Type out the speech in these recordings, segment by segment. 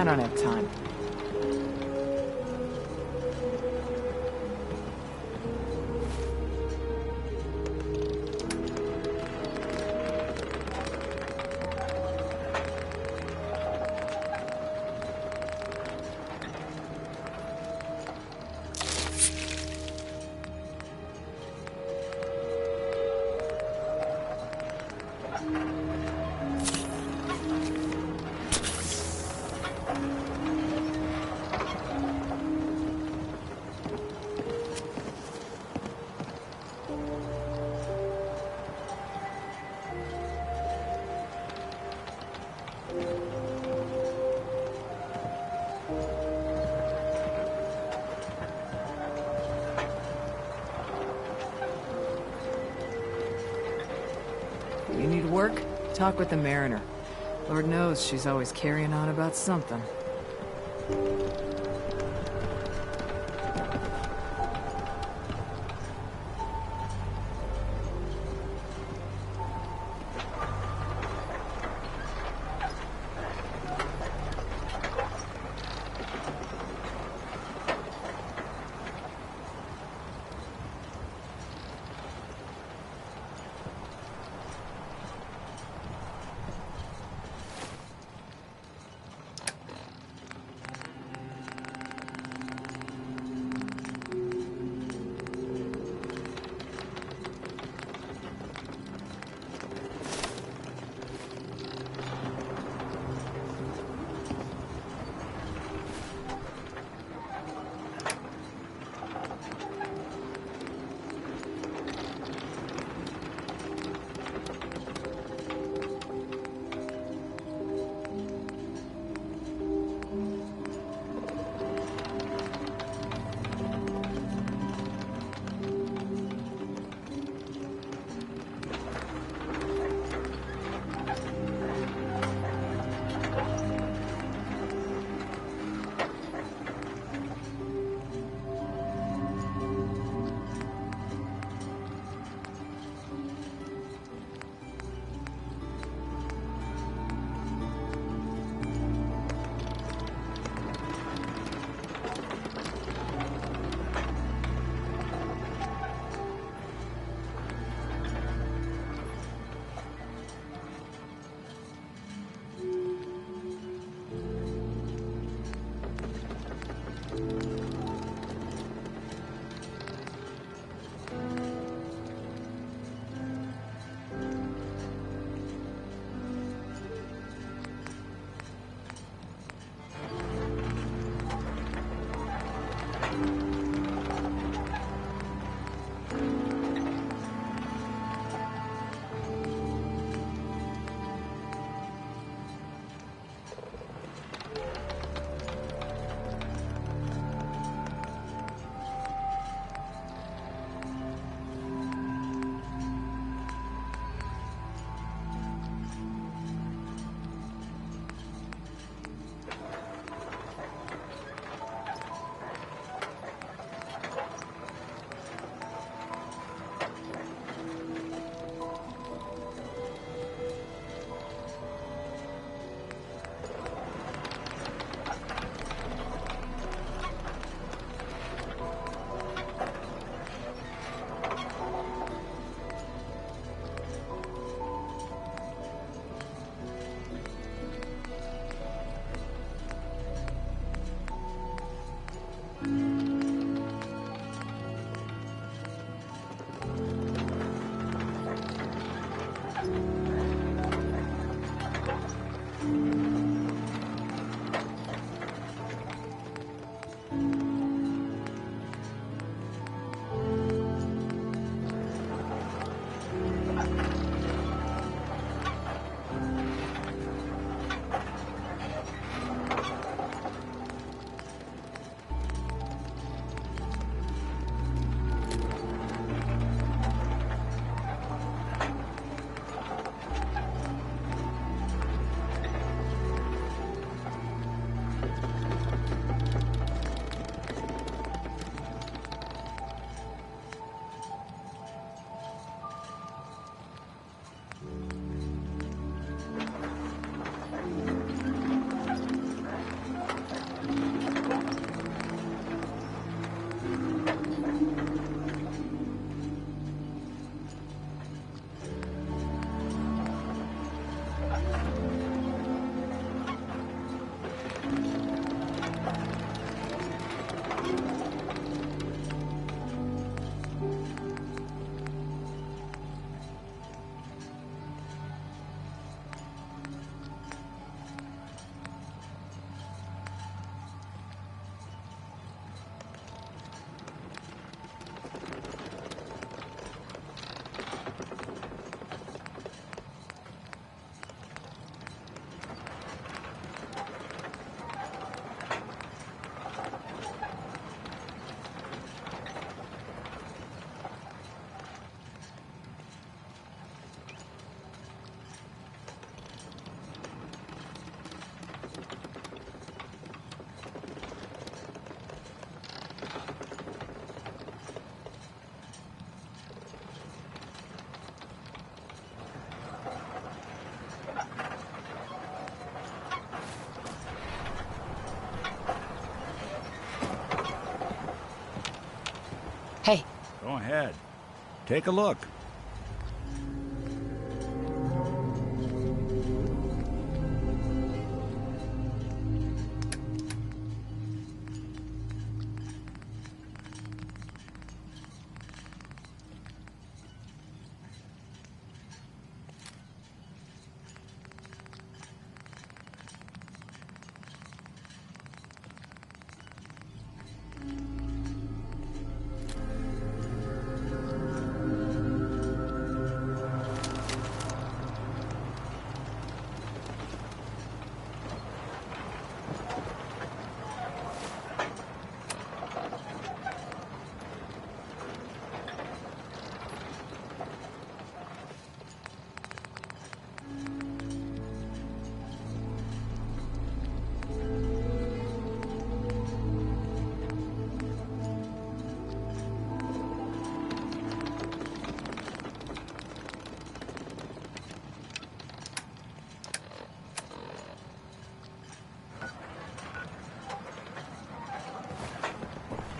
I don't have time. You need work? Talk with the Mariner. Lord knows she's always carrying on about something. Hey. Go ahead. Take a look.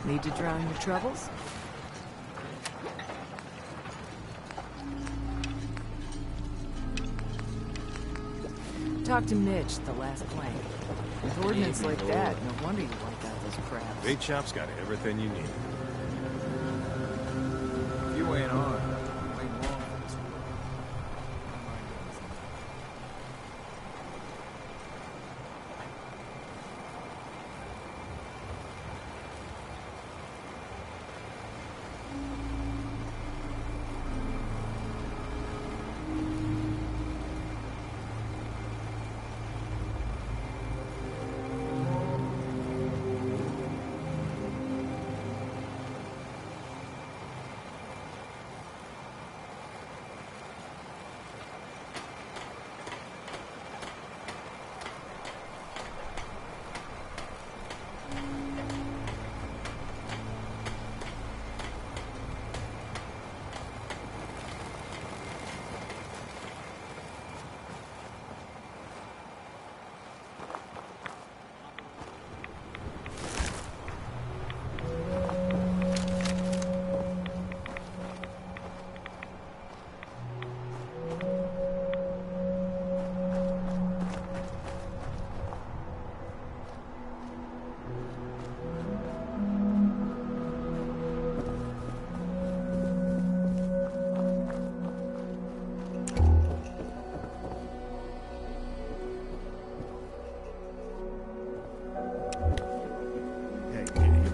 Need to drown your troubles? Talk to Mitch, the last plank. With ordnance like that, no wonder you wiped out those crabs. Bait shop's got everything you need. If you ain't on, I'm waiting long for this work.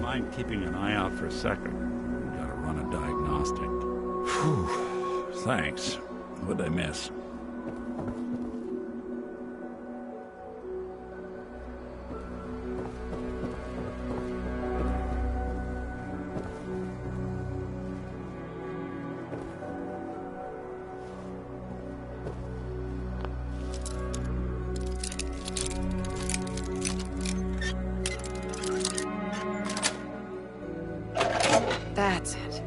Mind keeping an eye out for a second? Gotta run a diagnostic. Whew. Thanks. What'd I miss? That's it.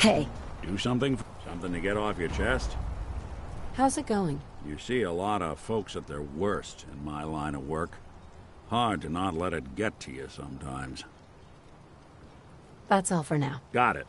Hey, Do something? Something to get off your chest? how's it going? You see a lot of folks at their worst in my line of work. Hard to not let it get to you sometimes. That's all for now. Got it.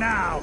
now!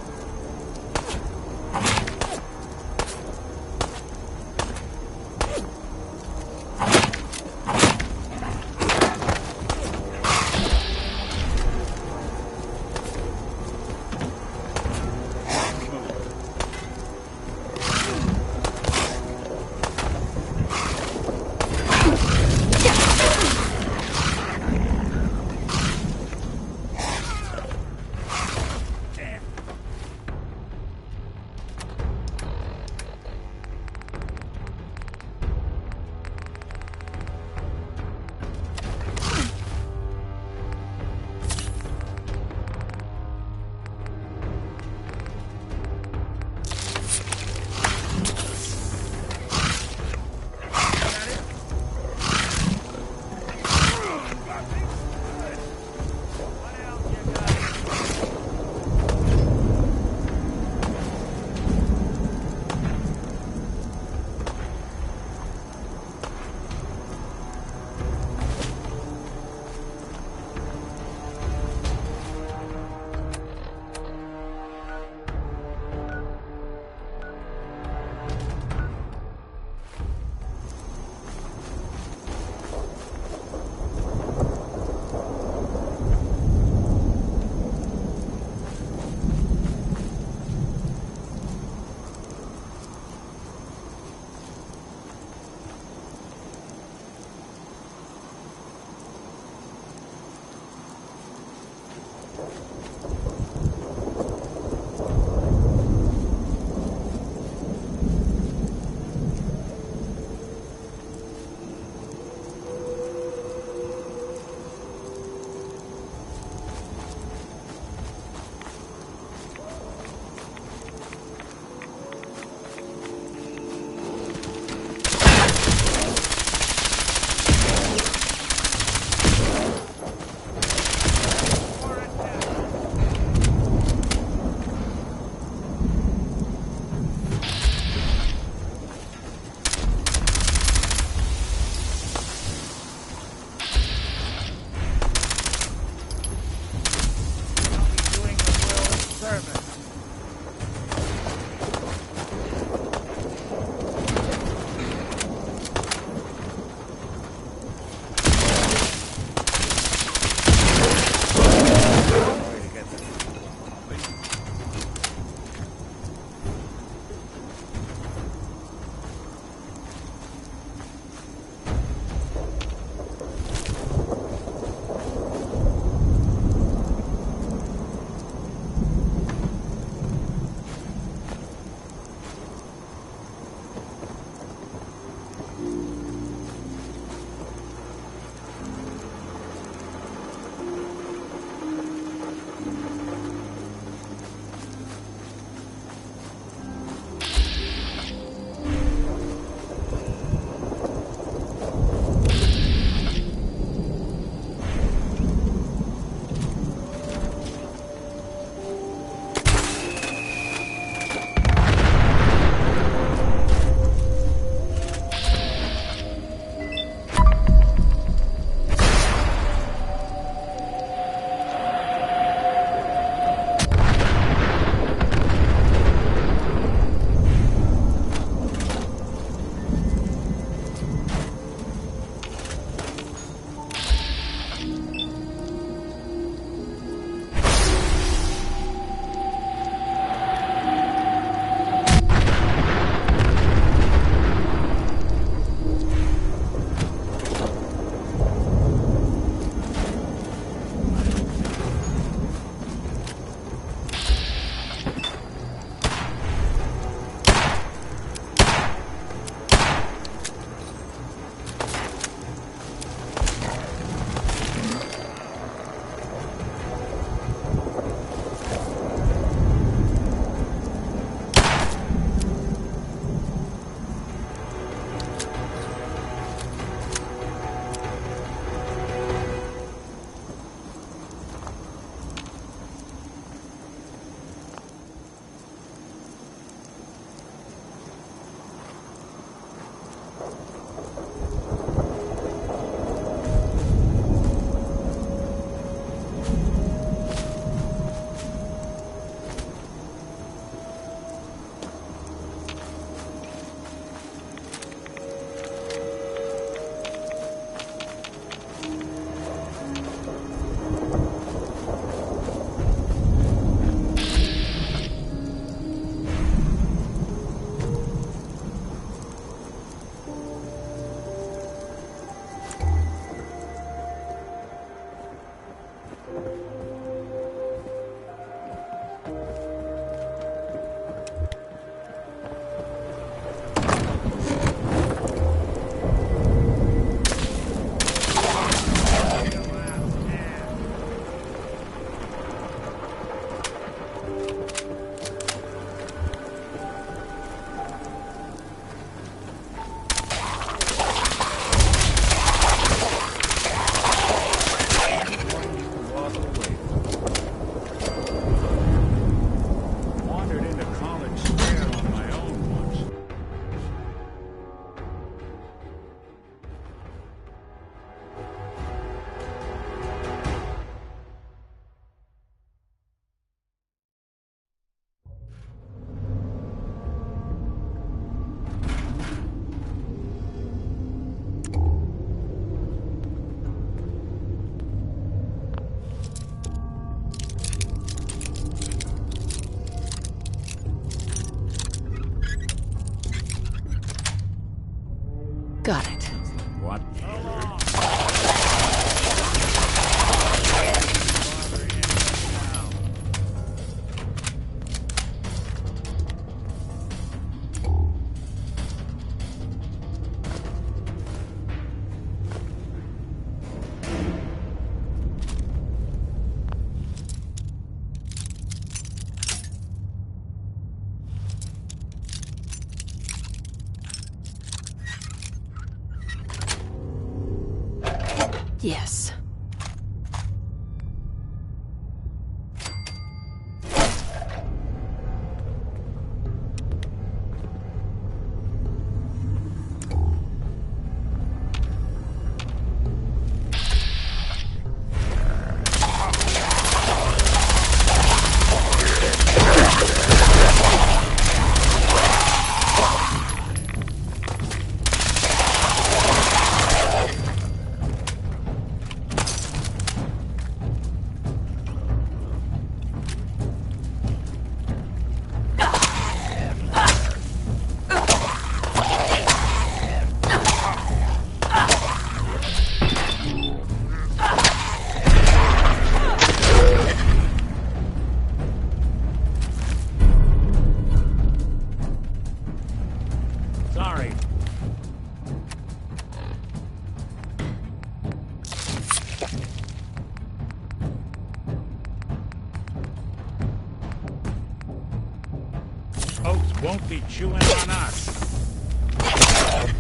Oaks won't be chewing on us.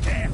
Damn.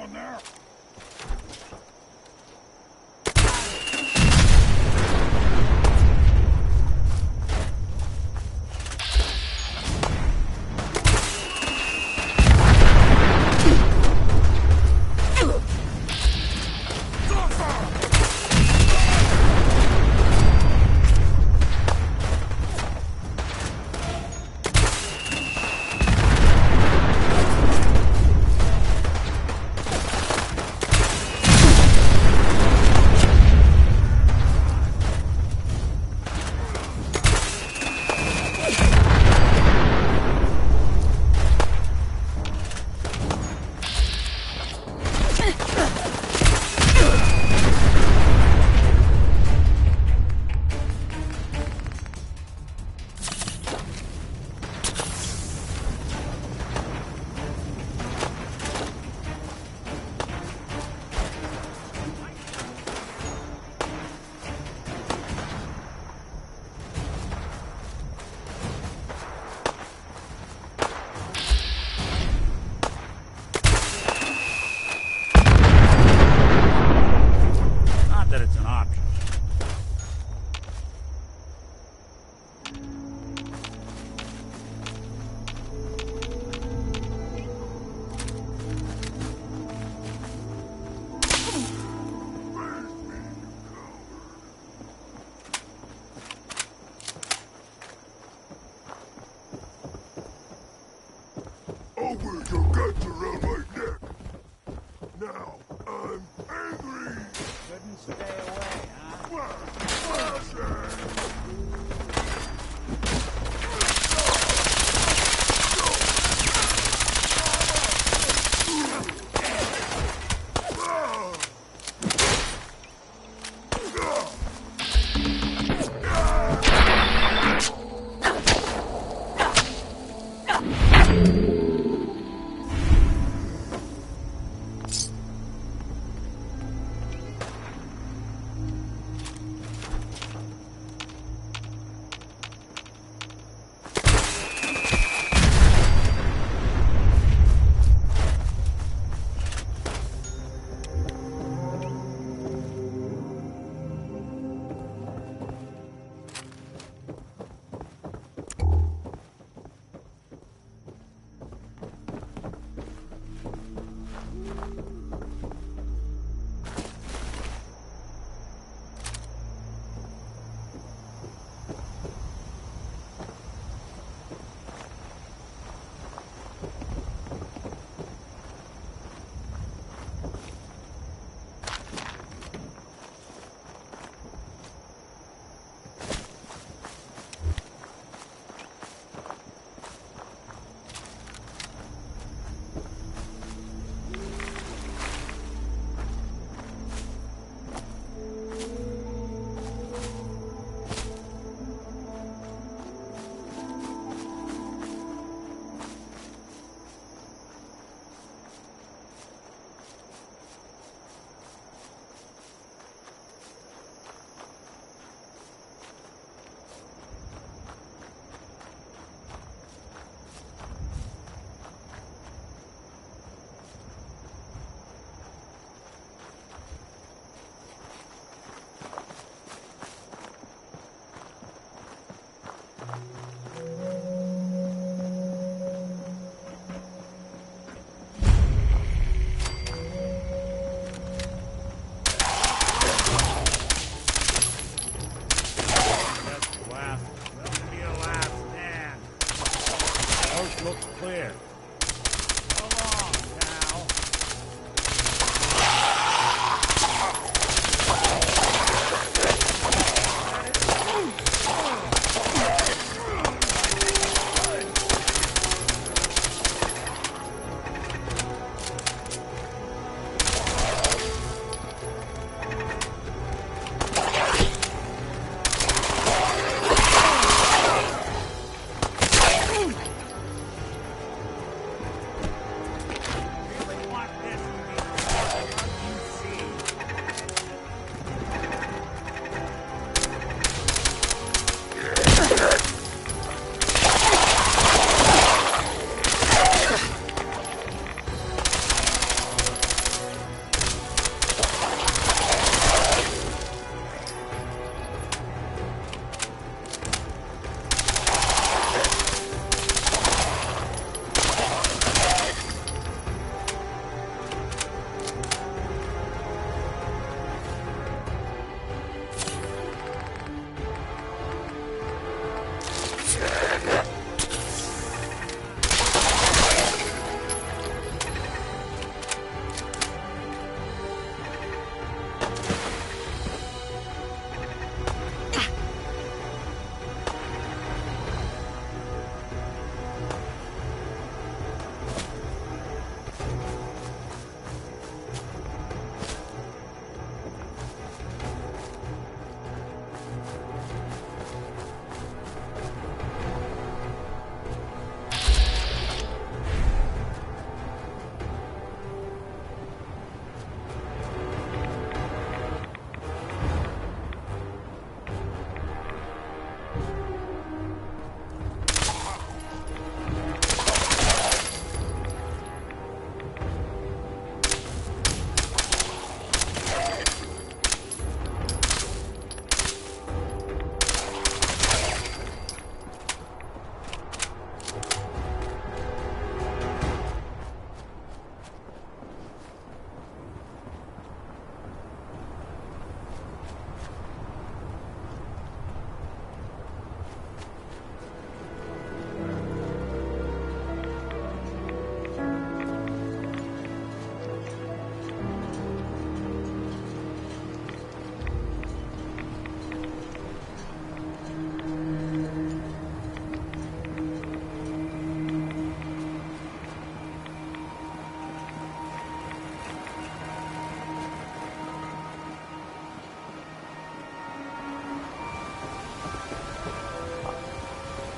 down there? Not that it's an option. Over your guts around my neck. Now I'm angry. Couldn't stay away, huh? Looks clear. Come on, pal.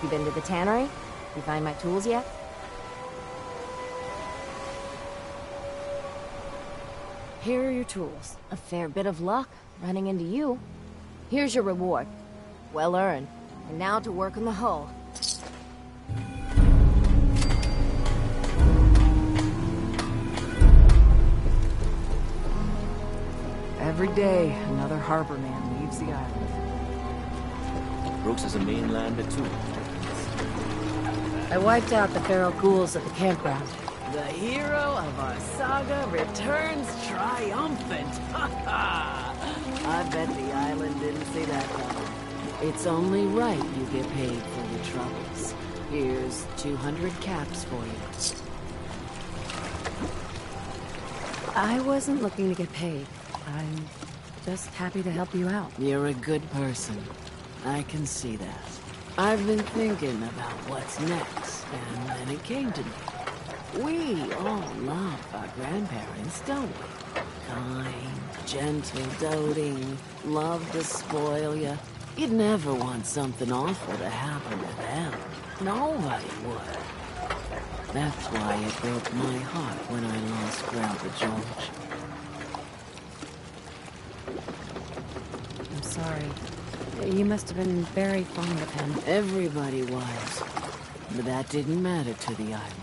You been to the tannery? You find my tools yet? Here are your tools. A fair bit of luck running into you. Here's your reward. Well earned. And now to work on the hull. Every day, another harbor man leaves the island. Brooks is a mainlander too. I wiped out the feral ghouls at the campground. The hero of our saga returns triumphant. Ha ha! I bet the island didn't see that coming. It's only right you get paid for your troubles. Here's 200 caps for you. I wasn't looking to get paid. I'm just happy to help you out. You're a good person. I can see that. I've been thinking about what's next, and then it came to me. We all love our grandparents, don't we? Kind, gentle, doting, love to spoil you. You'd never want something awful to happen to them. Nobody would. That's why it broke my heart when I lost Grandpa George. I'm sorry. You must have been very fond of him. Everybody was. But that didn't matter to the island.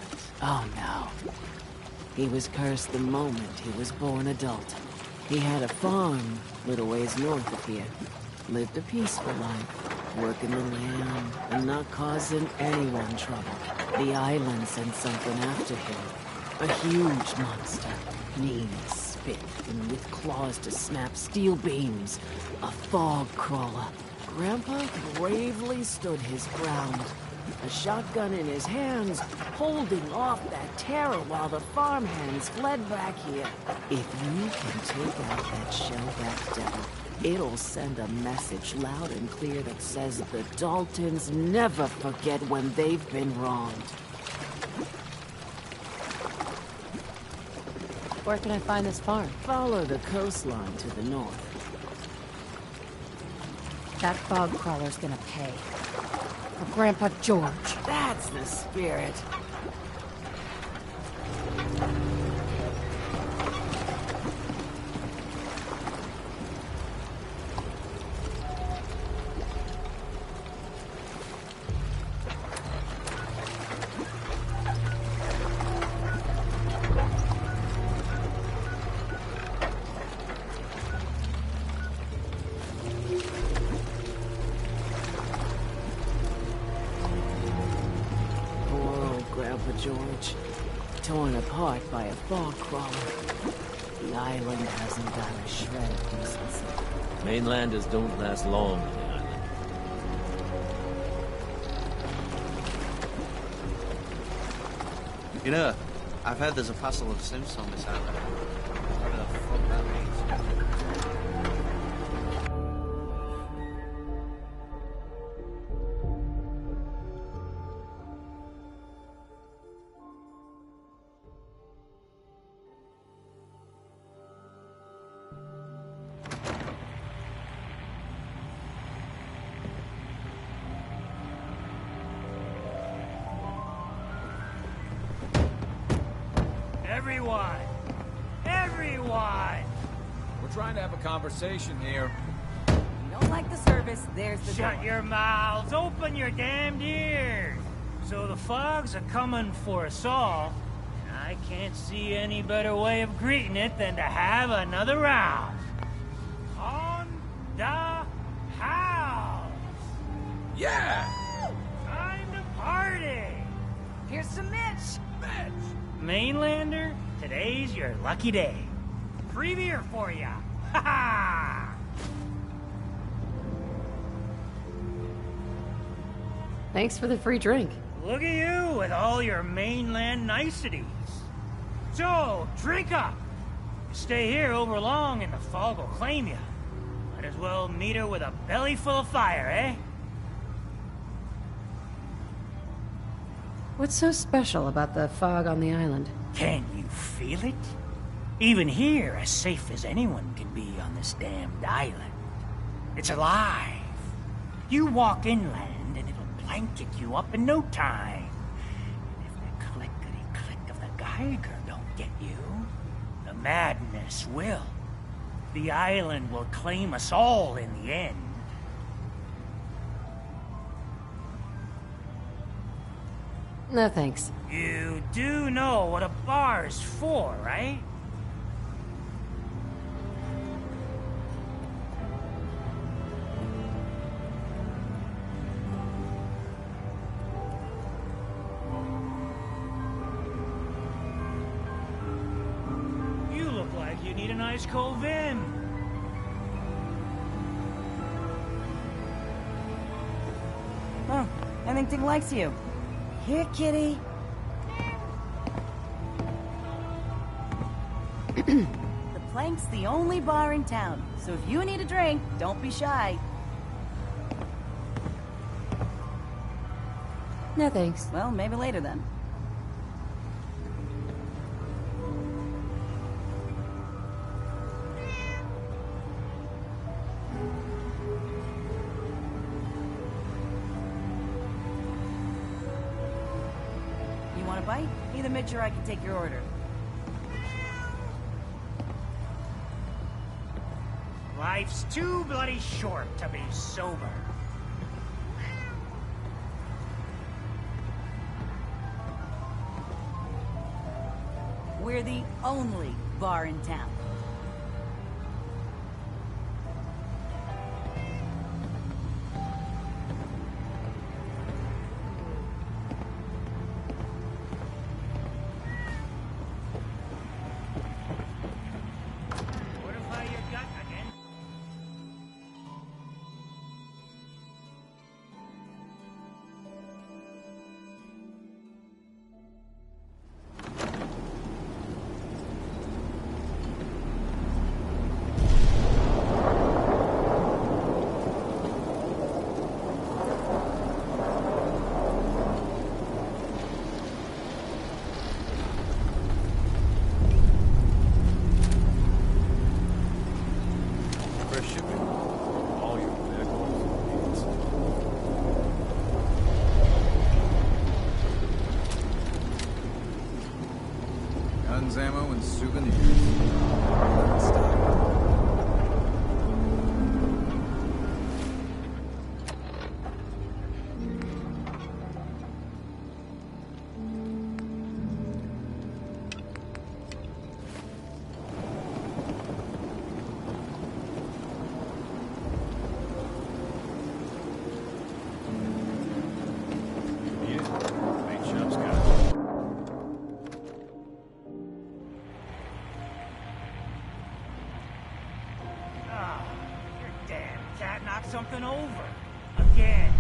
Oh, no. He was cursed the moment he was born adult. He had a farm little ways north of here. Lived a peaceful life, working the land and not causing anyone trouble. The island sent something after him. A huge monster. Mean, spit, and with claws to snap steel beams. A fog crawler. Grandpa bravely stood his ground. A shotgun in his hands, holding off that terror while the farmhands fled back here. If you can take out that shellback devil, it'll send a message loud and clear that says the Daltons never forget when they've been wronged. Where can I find this farm? Follow the coastline to the north. That fog crawler's gonna pay. For Grandpa George. That's the spirit. George, torn apart by a fog crawler. The island hasn't got a shred of decency. Mainlanders don't last long on the island. You know, I've heard there's a parcel of Synths on this island. Whatever the fuck that means. Everyone! We're trying to have a conversation here. You don't like the service, there's the Shut door. your mouths, open your damned ears! So the fogs are coming for us all, and I can't see any better way of greeting it than to have another round. On the house! Yeah! Time to party! Here's some Mitch! Mainlander, today's your lucky day. Free beer for ya! Ha ha! Thanks for the free drink. Look at you with all your mainland niceties. So, drink up. You stay here over long and the fog will claim you. Might as well meet her with a belly full of fire, eh? What's so special about the fog on the island? Can you feel it? Even here, as safe as anyone can be on this damned island. It's alive. You walk inland and it'll blanket you up in no time. And if the clickety-click of the Geiger don't get you, the madness will. The island will claim us all in the end. No thanks. You do know what a bar's for, right? You look like you need an ice cold vin. Oh, I think Dick likes you. Here, kitty. The Plank's the only bar in town, so if you need a drink, don't be shy. No thanks. Well, maybe later then. You want a bite? Either Mitch or I can take your order. Life's too bloody short to be sober. We're the only bar in town. Fortify your gut again. For shipping all your vehicles needs. Guns, ammo, and souvenirs. Stock. Need it? Paint shop's got it. Ah, your damn cat knocked something over. Again.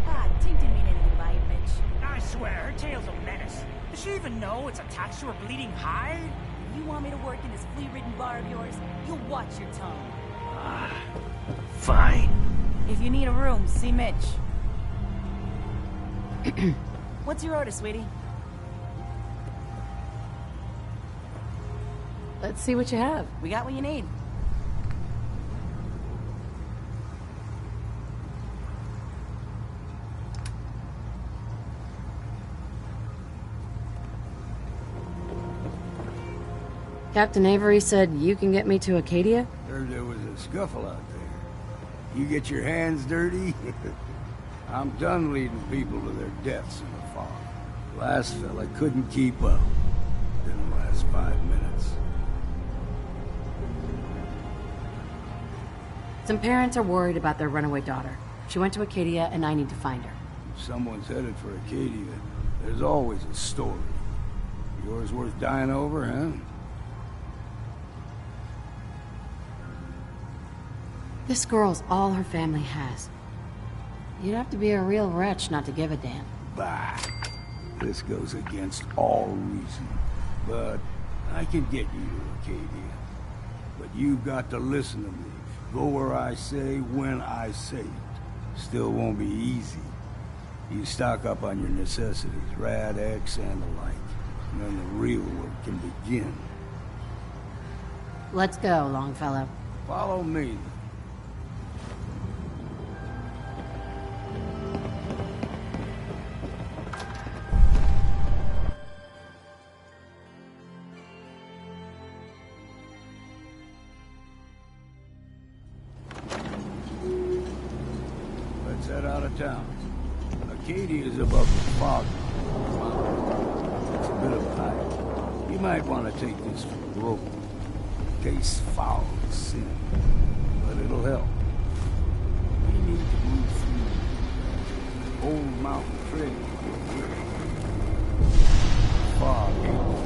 Ah, Tink didn't mean anything by it, Mitch. I swear, her tail's a menace. Does she even know it's attached to her bleeding hide? You want me to work in this flea-ridden bar of yours? You'll watch your tongue. Fine. If you need a room, see Mitch. What's your order, sweetie? Let's see what you have. We got what you need. Captain Avery said you can get me to Acadia? Heard there was a scuffle out there. You get your hands dirty? I'm done leading people to their deaths in the fog. Last fella couldn't keep up. Didn't last 5 minutes. Some parents are worried about their runaway daughter. She went to Acadia, and I need to find her. If someone's headed for Acadia, there's always a story. Yours worth dying over, huh? This girl's all her family has. You'd have to be a real wretch not to give a damn. Bah! This goes against all reason. But I can get you to Acadia. But you've got to listen to me. Go where I say, when I say it. Still won't be easy. You stock up on your necessities, Rad X and the like. And then the real work can begin. Let's go, Longfellow. Follow me. town. Acadia is above the fog. It's a bit of a hike. You might want to take this for the road. In case foul sin. But it'll help. We need to move through the old mountain trail. Fog ain't.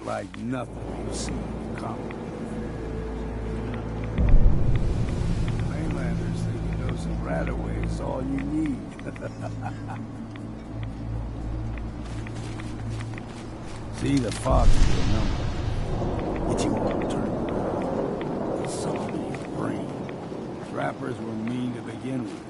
Like nothing you see coming. Mainlanders think you know some right-of-way is all you need. See, the fog is your number. Get you on the turn. It's something in your brain. Trappers were mean to begin with.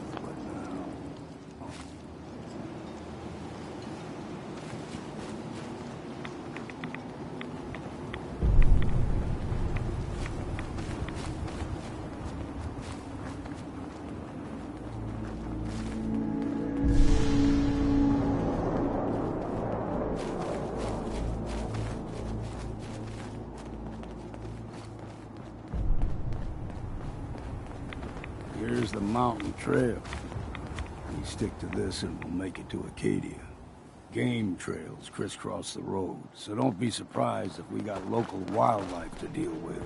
Here's the mountain trail. We stick to this and we'll make it to Acadia. Game trails crisscross the road, so don't be surprised if we got local wildlife to deal with.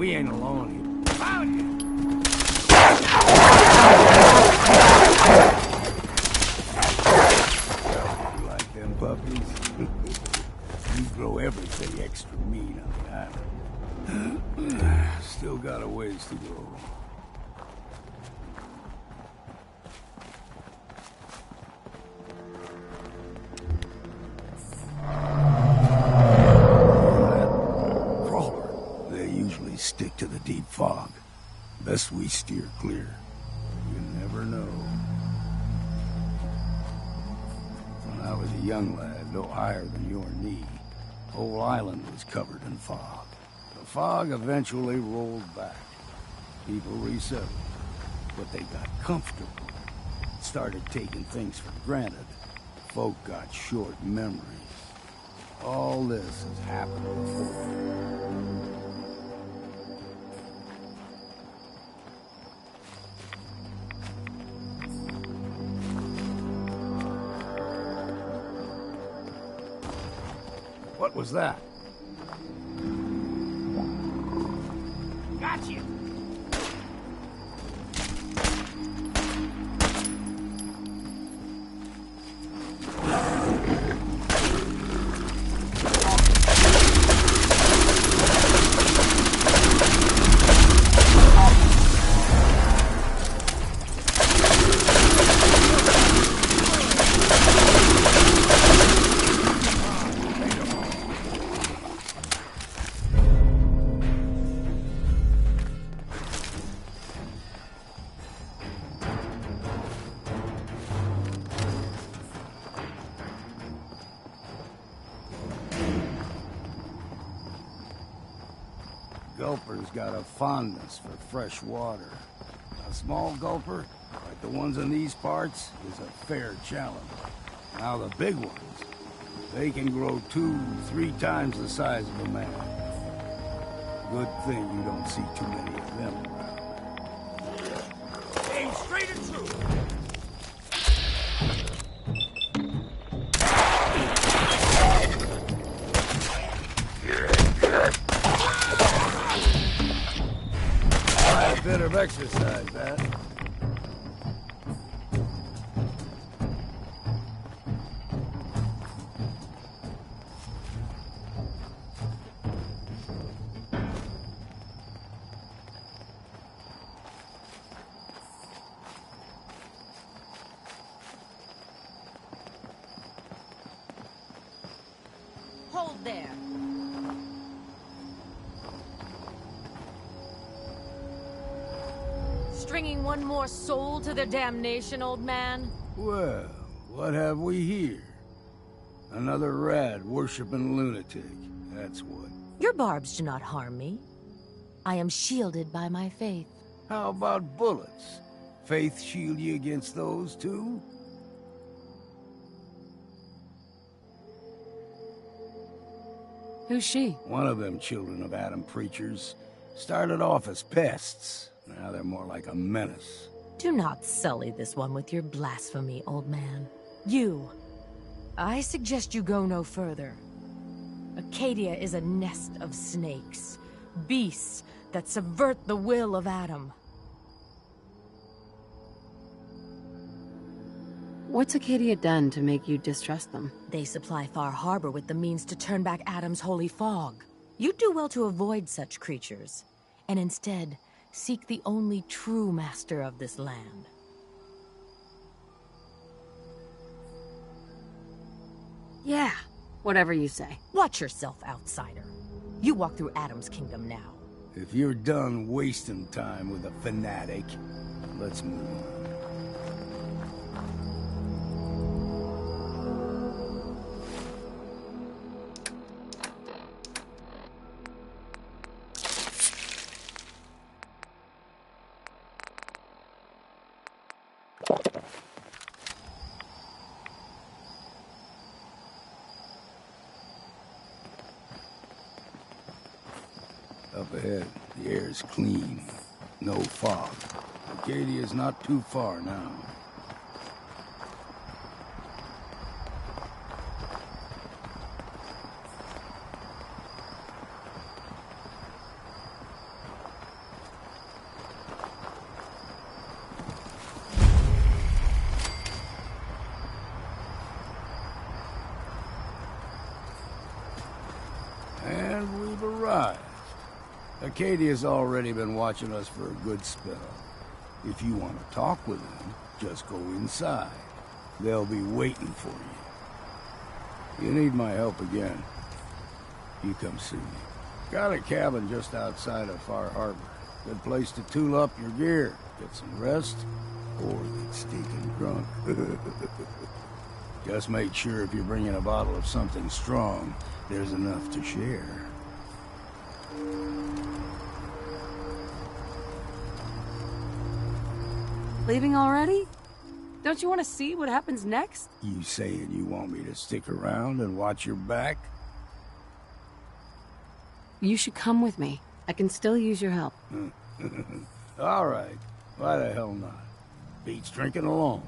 We ain't alone here. Found you! You like them puppies? You grow everything extra mean on the island. Still got a ways to go. Stick to the deep fog. Best we steer clear. You never know. When I was a young lad, no higher than your knee, whole island was covered in fog. The fog eventually rolled back. People resettled, but they got comfortable. Started taking things for granted. Folk got short memories. All this has happened before. What was that? Got you! Gulper's got a fondness for fresh water. A small gulper, like the ones in these parts, is a fair challenge. Now the big ones, they can grow 2-3 times the size of a man. Good thing you don't see too many of them around. Aim straight and true! A bit of exercise, that. Hold there. Stringing one more soul to their damnation, old man? Well, what have we here? Another rad worshipping lunatic, that's what. Your barbs do not harm me. I am shielded by my faith. How about bullets? Faith shield you against those, too? Who's she? One of them children of Adam preachers. Started off as pests. Now they're more like a menace. Do not sully this one with your blasphemy, old man. You. I suggest you go no further. Acadia is a nest of snakes. Beasts that subvert the will of Adam. What's Acadia done to make you distrust them? They supply Far Harbor with the means to turn back Adam's holy fog. You'd do well to avoid such creatures, and instead seek the only true master of this land. Yeah, whatever you say. Watch yourself, outsider. You walk through Adam's kingdom now. If you're done wasting time with a fanatic, let's move on. Up ahead, the air's clean. No fog. Acadia's not too far now. Acadia's already been watching us for a good spell. If you want to talk with them, just go inside. They'll be waiting for you. You need my help again, you come see me. Got a cabin just outside of Far Harbor. Good place to tool up your gear, get some rest, or get stinking drunk. Just make sure if you're bringing a bottle of something strong, there's enough to share. Leaving already? Don't you want to see what happens next? You saying you want me to stick around and watch your back? You should come with me. I can still use your help. All right. Why the hell not? Beats drinking alone.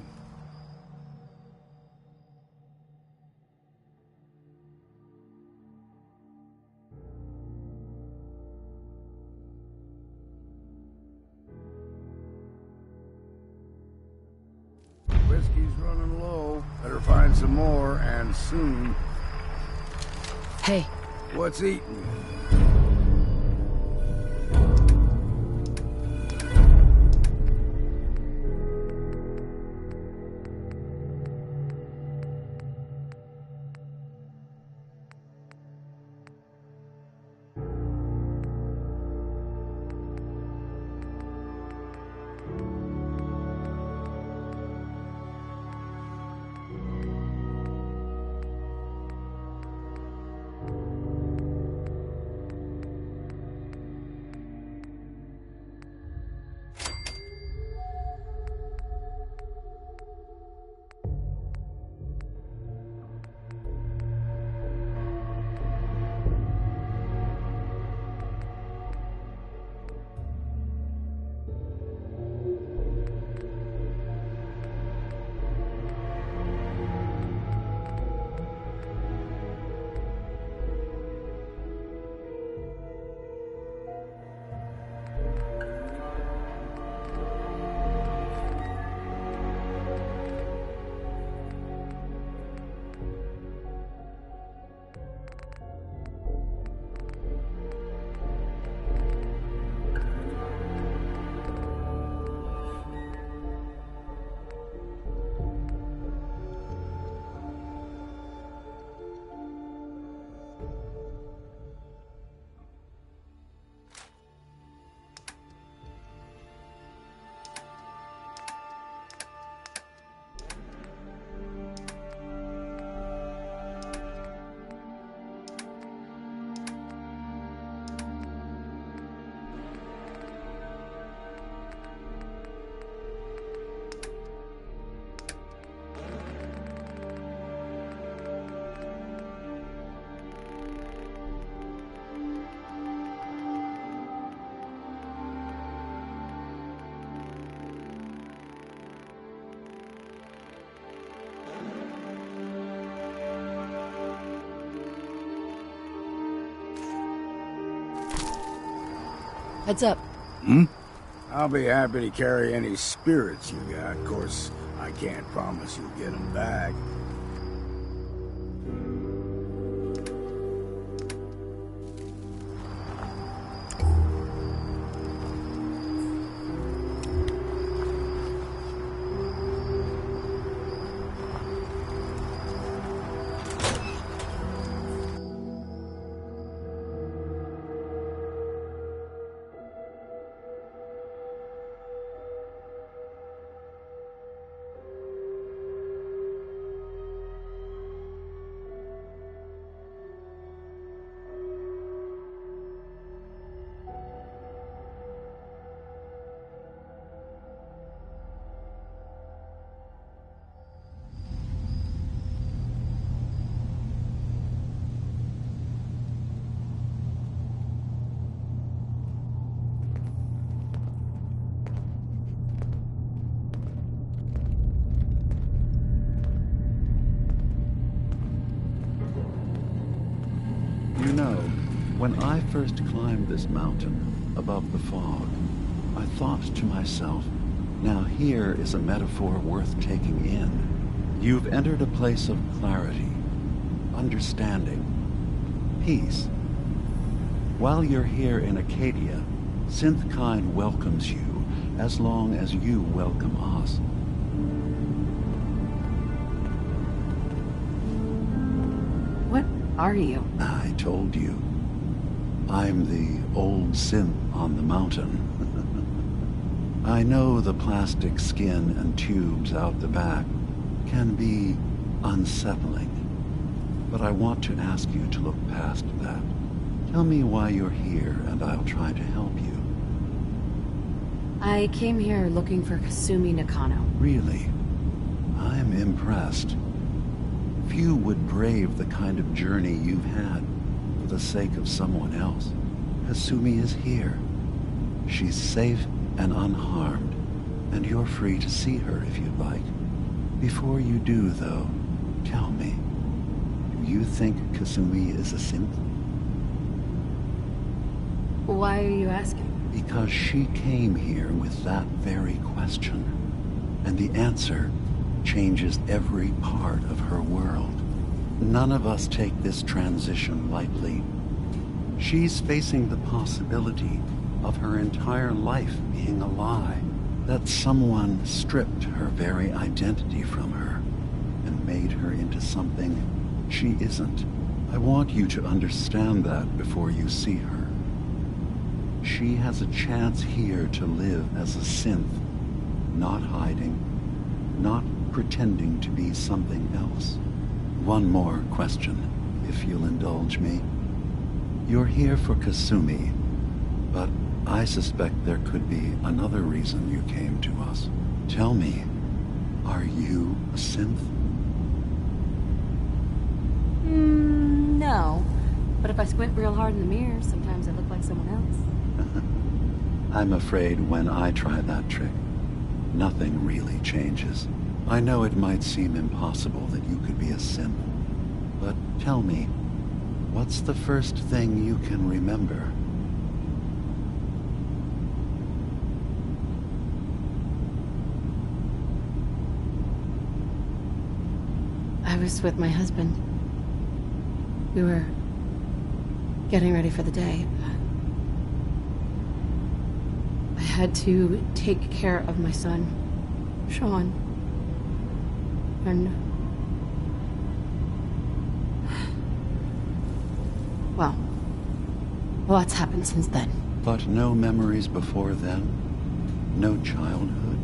Whiskey's running low. Better find some more, and soon. Hey. What's eating you? Heads up. I'll be happy to carry any spirits you got. Of course, I can't promise you'll get them back. You know, when I first climbed this mountain above the fog, I thought to myself, now here is a metaphor worth taking in. You've entered a place of clarity, understanding, peace. While you're here in Acadia, Synthkind welcomes you as long as you welcome us. What are you? I told you. I'm the old synth on the mountain. I know the plastic skin and tubes out the back can be unsettling, but I want to ask you to look past that. Tell me why you're here, and I'll try to help you. I came here looking for Kasumi Nakano. Really? I'm impressed. Few would brave the kind of journey you've had for the sake of someone else. Kasumi is here. She's safe and unharmed, and you're free to see her if you'd like. Before you do, though, tell me, do you think Kasumi is a synth? Why are you asking? Because she came here with that very question, and the answer changes every part of her world. None of us take this transition lightly. She's facing the possibility of her entire life being a lie, that someone stripped her very identity from her and made her into something she isn't. I want you to understand that before you see her. She has a chance here to live as a synth, not hiding, not pretending to be something else. One more question, if you'll indulge me. You're here for Kasumi, but I suspect there could be another reason you came to us. Tell me, are you a synth? No. But if I squint real hard in the mirror, sometimes I look like someone else. I'm afraid when I try that trick, nothing really changes. I know it might seem impossible that you could be a synth, but tell me, what's the first thing you can remember? I was with my husband. We were getting ready for the day. I had to take care of my son, Sean. And... well, lots happened since then. But no memories before then? No childhood?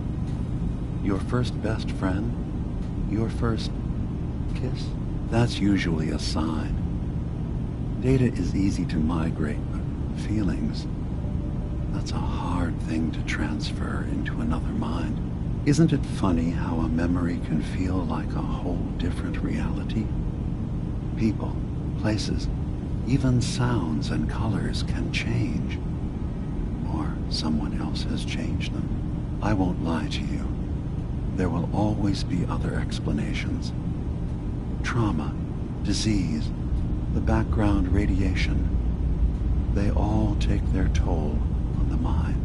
Your first best friend? Your first kiss? That's usually a sign. Data is easy to migrate, but feelings, that's a hard thing to transfer into another mind. Isn't it funny how a memory can feel like a whole different reality? People, places, even sounds and colors can change. Or someone else has changed them. I won't lie to you. There will always be other explanations. Trauma, disease, the background radiation, they all take their toll on the mind.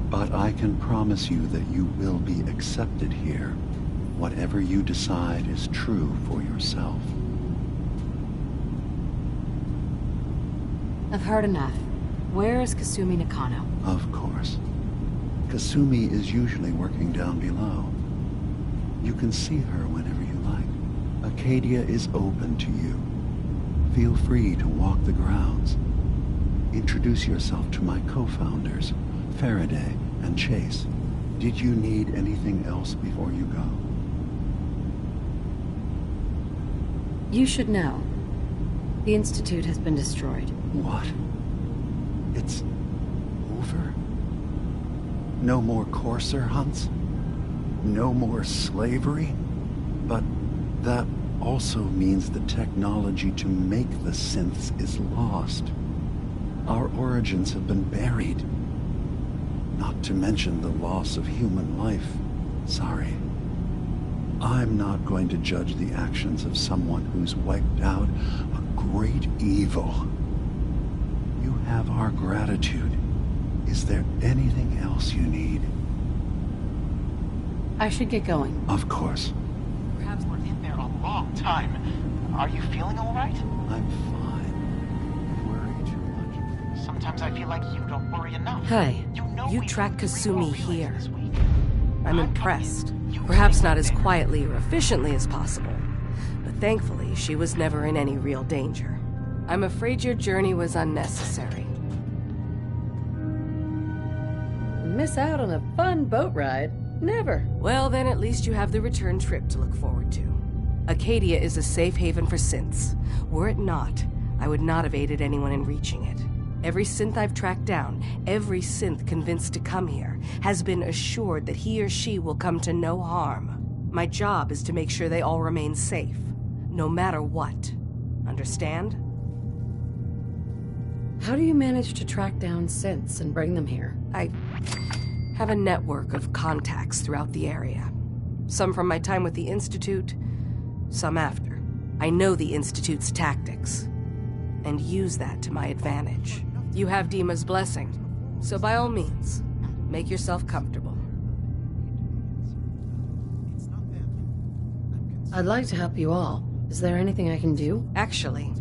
But I can promise you that you will be accepted here, whatever you decide is true for yourself. I've heard enough. Where is Kasumi Nakano? Of course. Kasumi is usually working down below. You can see her whenever you like. Acadia is open to you. Feel free to walk the grounds. Introduce yourself to my co-founders, Faraday and Chase. Did you need anything else before you go? You should know. The Institute has been destroyed. What? It's over? No more courser hunts? No more slavery? But that also means the technology to make the synths is lost. Our origins have been buried. Not to mention the loss of human life. Sorry. I'm not going to judge the actions of someone who's wiped out a great evil. You have our gratitude. Is there anything else you need? I should get going. Of course. Perhaps we're in there a long time. Are you feeling all right? I'm fine. You worry too much. Sometimes I feel like you don't worry enough. Hey, know you we tracked really Kasumi won't realize here. this week. I'm impressed. Perhaps not as quietly or efficiently as possible, but thankfully she was never in any real danger. I'm afraid your journey was unnecessary. Miss out on a fun boat ride? Never. Well, then at least you have the return trip to look forward to. Acadia is a safe haven for synths. Were it not, I would not have aided anyone in reaching it. Every synth I've tracked down, every synth convinced to come here, has been assured that he or she will come to no harm. My job is to make sure they all remain safe, no matter what. Understand? How do you manage to track down synths and bring them here? I have a network of contacts throughout the area. Some from my time with the Institute, some after. I know the Institute's tactics, and use that to my advantage. You have Dima's blessing, so by all means, make yourself comfortable. I'd like to help you all. Is there anything I can do? Actually,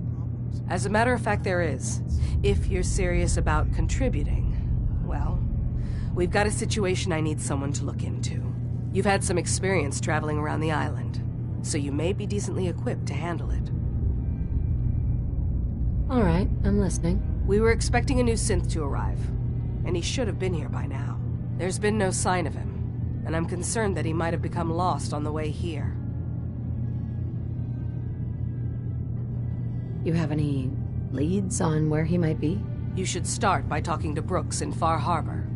as a matter of fact, there is. If you're serious about contributing, well, we've got a situation I need someone to look into. You've had some experience traveling around the island, so you may be decently equipped to handle it. All right, I'm listening. We were expecting a new synth to arrive, and he should have been here by now. There's been no sign of him, and I'm concerned that he might have become lost on the way here. You have any leads on where he might be? You should start by talking to Brooks in Far Harbor.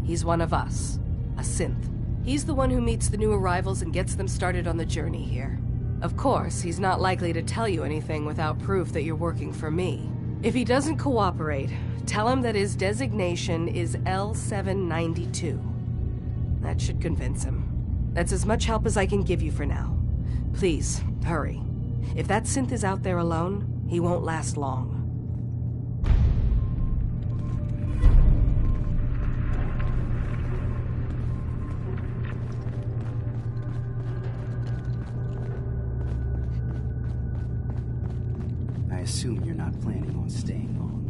He's one of us, a synth. He's the one who meets the new arrivals and gets them started on the journey here. Of course, he's not likely to tell you anything without proof that you're working for me. If he doesn't cooperate, tell him that his designation is L792. That should convince him. That's as much help as I can give you for now. Please, hurry. If that synth is out there alone, he won't last long. I assume you're not planning on staying long.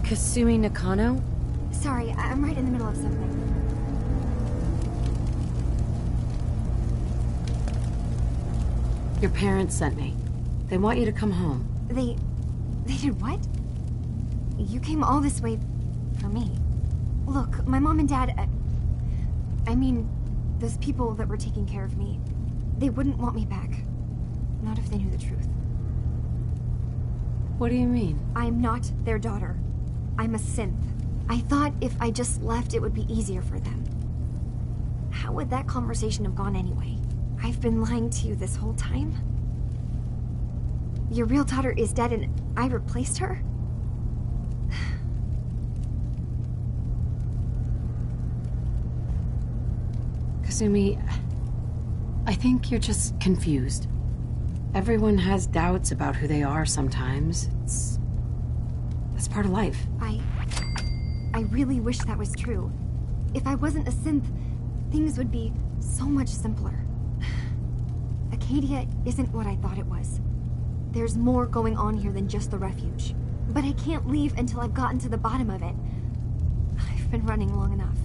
Kasumi Nakano? Sorry, I'm right in the middle of something. Your parents sent me. They want you to come home. They did what? You came all this way for me. Look, my mom and dad, I mean, those people that were taking care of me, they wouldn't want me back. Not if they knew the truth. What do you mean? I'm not their daughter. I'm a synth. I thought if I just left, it would be easier for them. How would that conversation have gone anyway? I've been lying to you this whole time? Your real daughter is dead and I replaced her? Kasumi, I think you're just confused. Everyone has doubts about who they are sometimes. It's part of life. I really wish that was true. If I wasn't a synth, things would be so much simpler. Acadia isn't what I thought it was. There's more going on here than just the refuge. But I can't leave until I've gotten to the bottom of it. I've been running long enough.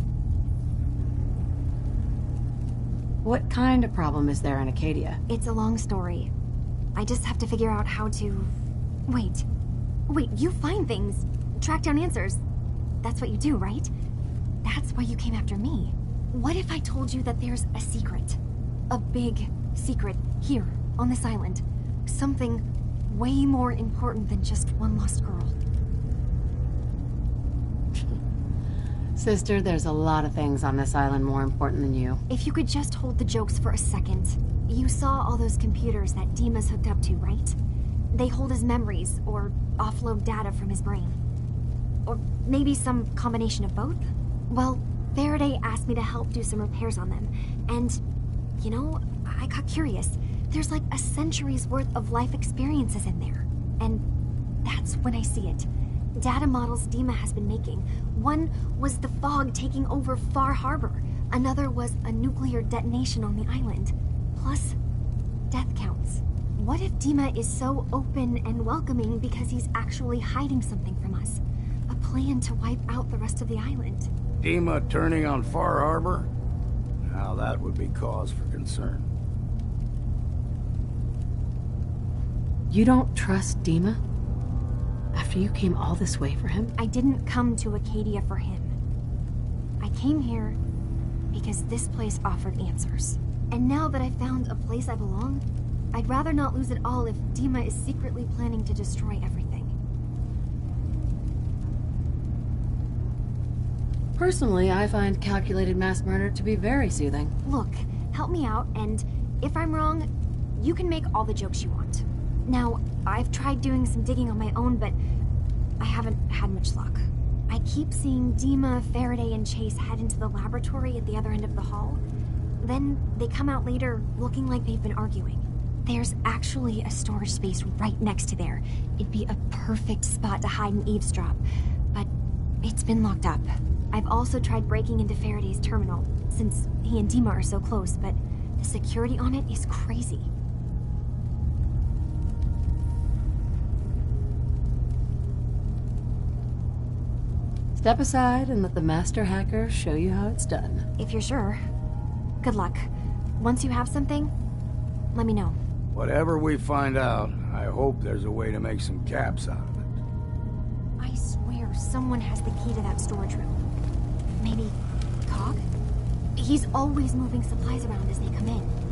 What kind of problem is there in Acadia? It's a long story. I just have to figure out how to... Wait, you find things, track down answers. That's what you do, right? That's why you came after me. What if I told you that there's a secret? A big secret here, on this island. Something way more important than just one lost girl. Sister, there's a lot of things on this island more important than you. If you could just hold the jokes for a second. You saw all those computers that Dima's hooked up to, right? They hold his memories, or offload data from his brain. Or maybe some combination of both? Well, Faraday asked me to help do some repairs on them. And, you know, I got curious. There's like a century's worth of life experiences in there. And that's when I see it. Data models Dima has been making. One was the fog taking over Far Harbor. Another was a nuclear detonation on the island. Plus, death counts. What if Dima is so open and welcoming because he's actually hiding something from us? A plan to wipe out the rest of the island. Dima turning on Far Harbor? Now that would be cause for concern. You don't trust Dima? After you came all this way for him? I didn't come to Acadia for him. I came here because this place offered answers. And now that I found a place I belong, I'd rather not lose it all if Dima is secretly planning to destroy everything. Personally, I find calculated mass murder to be very soothing. Look, help me out, and if I'm wrong, you can make all the jokes you want. Now, I've tried doing some digging on my own, but I haven't had much luck. I keep seeing Dima, Faraday, and Chase head into the laboratory at the other end of the hall. Then they come out later looking like they've been arguing. There's actually a storage space right next to there. It'd be a perfect spot to hide and eavesdrop, but it's been locked up. I've also tried breaking into Faraday's terminal, since he and Dima are so close, but the security on it is crazy. Step aside and let the master hacker show you how it's done. If you're sure. Good luck. Once you have something, let me know. Whatever we find out, I hope there's a way to make some caps out of it. I swear someone has the key to that storage room. Maybe Cog? He's always moving supplies around as they come in.